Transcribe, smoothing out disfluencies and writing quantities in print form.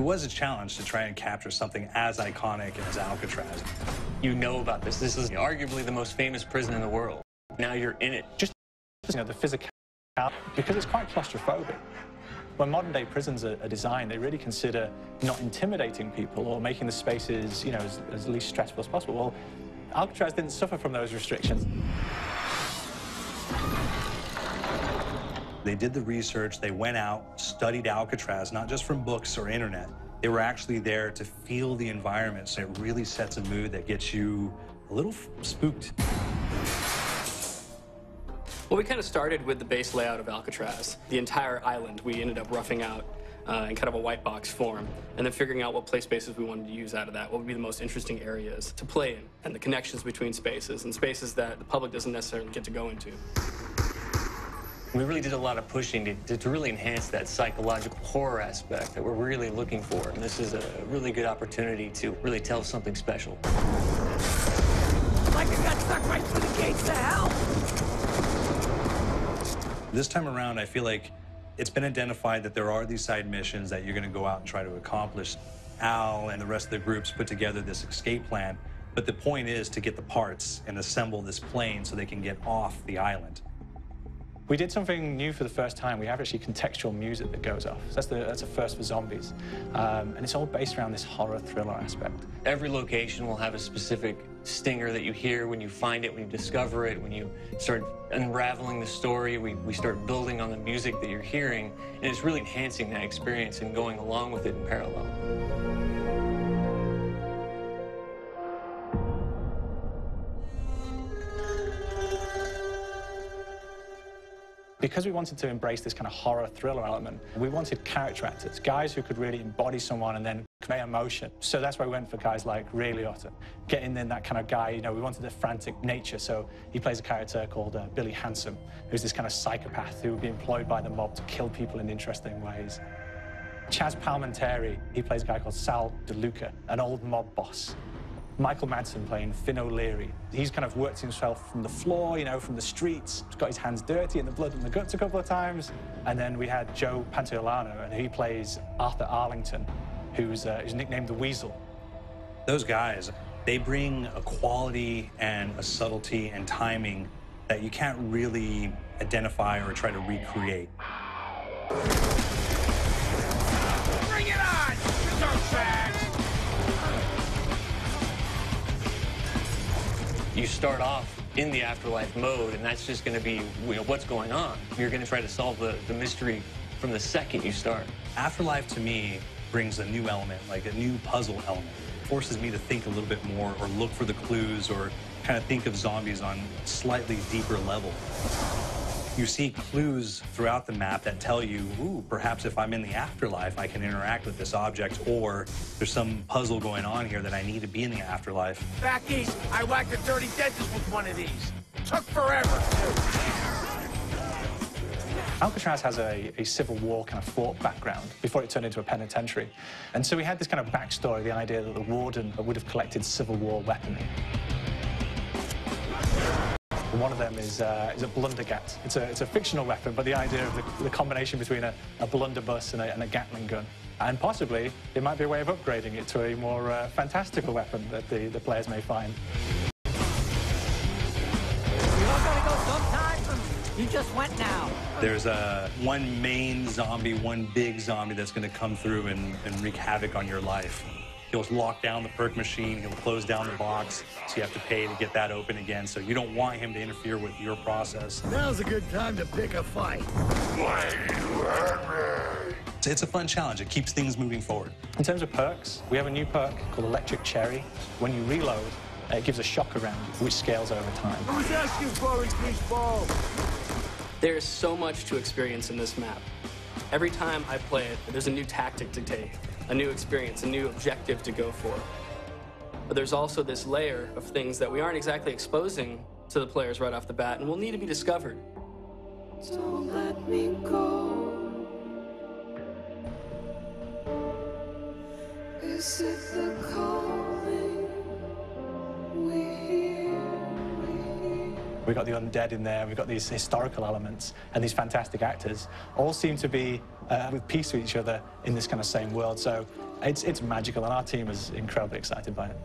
was a challenge to try and capture something as iconic as Alcatraz. You know about this. This is arguably the most famous prison in the world. Now you're in it. Just, you know, the physicality, because it's quite claustrophobic. When modern-day prisons are designed, they really consider not intimidating people or making the spaces, you know, as least stressful as possible. Well, Alcatraz didn't suffer from those restrictions. They did the research, they went out, studied Alcatraz, not just from books or internet. They were actually there to feel the environment, so it really sets a mood that gets you a little spooked. Well, we kind of started with the base layout of Alcatraz. The entire island we ended up roughing out in kind of a white box form, and then figuring out what play spaces we wanted to use out of that, what would be the most interesting areas to play in, and the connections between spaces, and spaces that the public doesn't necessarily get to go into. We really did a lot of pushing to really enhance that psychological horror aspect that we're really looking for. And this is a really good opportunity to really tell something special. Like I got stuck right through the gates of hell! This time around, I feel like it's been identified that there are these side missions that you're going to go out and try to accomplish. Al and the rest of the groups put together this escape plan, but the point is to get the parts and assemble this plane so they can get off the island. We did something new for the first time. We have actually contextual music that goes off. So that's a first for zombies. And it's all based around this horror thriller aspect. Every location will have a specific stinger that you hear when you find it, when you discover it, when you start unraveling the story. We start building on the music that you're hearing, and it's really enhancing that experience and going along with it in parallel. Because we wanted to embrace this kind of horror thriller element, we wanted character actors, guys who could really embody someone and then convey emotion. So that's why we went for guys like Ray Liotta, getting in that kind of guy. You know, we wanted a frantic nature, so he plays a character called Billy Handsome, who's this kind of psychopath who would be employed by the mob to kill people in interesting ways. Chaz Palminteri, he plays a guy called Sal DeLuca, an old mob boss. Michael Madsen playing Finn O'Leary. He's kind of worked himself from the floor, you know, from the streets. He's got his hands dirty in the blood and the guts a couple of times. And then we had Joe Pantoliano, and he plays Arthur Arlington, who's nicknamed the Weasel. Those guys, they bring a quality and a subtlety and timing that you can't really identify or try to recreate. Bring it on, you dirtbags! You start off in the afterlife mode, and that's just going to be, you know, what's going on. You're going to try to solve the mystery from the second you start. Afterlife, to me, brings a new element, like a new puzzle element. It forces me to think a little bit more or look for the clues or kind of think of zombies on a slightly deeper level. You see clues throughout the map that tell you, ooh, perhaps if I'm in the afterlife, I can interact with this object, or there's some puzzle going on here that I need to be in the afterlife. Back east, I whacked a dirty dentist with one of these. Took forever, too. Alcatraz has a Civil War kind of fort background before it turned into a penitentiary. And so we had this kind of backstory, the idea that the warden would have collected Civil War weaponry. One of them is a blundergat. It's a fictional weapon, but the idea of the combination between a blunderbuss and a Gatling gun. And possibly, it might be a way of upgrading it to a more fantastical weapon that the players may find. You all gotta go sometime? You just went now. There's one main zombie, one big zombie that's going to come through and wreak havoc on your life. He'll lock down the perk machine, he'll close down the box, so you have to pay to get that open again, so you don't want him to interfere with your process. Now's a good time to pick a fight. It's a fun challenge. It keeps things moving forward. In terms of perks, we have a new perk called Electric Cherry. When you reload, it gives a shock around you, which scales over time. Who's asking for it, baseball? There is so much to experience in this map. Every time I play it, there's a new tactic to take, a new experience, a new objective to go for. But there's also this layer of things that we aren't exactly exposing to the players right off the bat and will need to be discovered. Don't let me go. Is it the calling we hear? we've got the undead in there, we've got these historical elements, and these fantastic actors all seem to be with peace with each other in this kind of same world. So it's magical, and our team is incredibly excited by it.